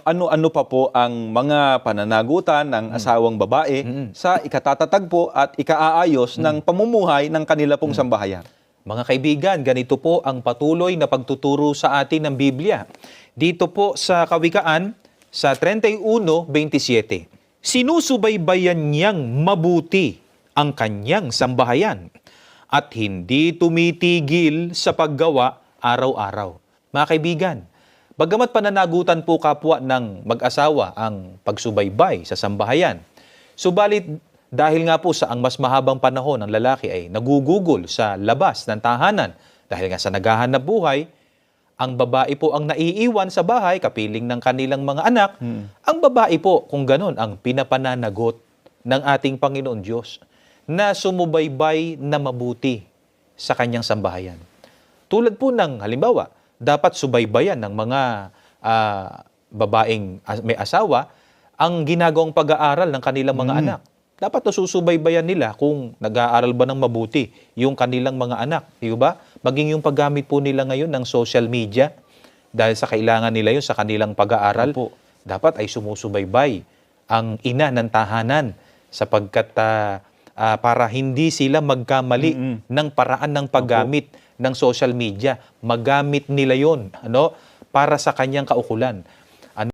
ano-ano pa po ang mga pananagutan ng asawang babae sa ikatatatagpo at ikaaayos ng pamumuhay ng kanila pong sambahayan? Mga kaibigan, ganito po ang patuloy na pagtuturo sa atin ng Biblia. Dito po sa Kawikaan, sa 31:27, sinusubaybayan niyang mabuti ang kanyang sambahayan at hindi tumitigil sa paggawa araw-araw. Mga kaibigan, bagamat pananagutan po kapwa ng mag-asawa ang pagsubaybay sa sambahayan, subalit dahil nga po sa ang mas mahabang panahon ng lalaki ay nagugugol sa labas ng tahanan dahil nga sa naghahanap buhay, ang babae po ang naiiwan sa bahay kapiling ng kanilang mga anak. Ang babae po, kung ganon, ang pinapananagot ng ating Panginoon Diyos na sumubaybay na mabuti sa kanyang sambahayan. Tulad po ng halimbawa, dapat subaybayan ng mga babaeng may asawa ang ginagawang pag-aaral ng kanilang mga anak. Dapat nasusubaybayan nila kung nag-aaral ba ng mabuti yung kanilang mga anak. Di ba? Maging yung paggamit po nila ngayon ng social media dahil sa kailangan nila yun sa kanilang pag-aaral. Dapat ay sumusubaybay ang ina ng tahanan sapagkat para hindi sila magkamali ng paraan ng paggamit ng social media. Magamit nila yon para sa kanyang kaukulan.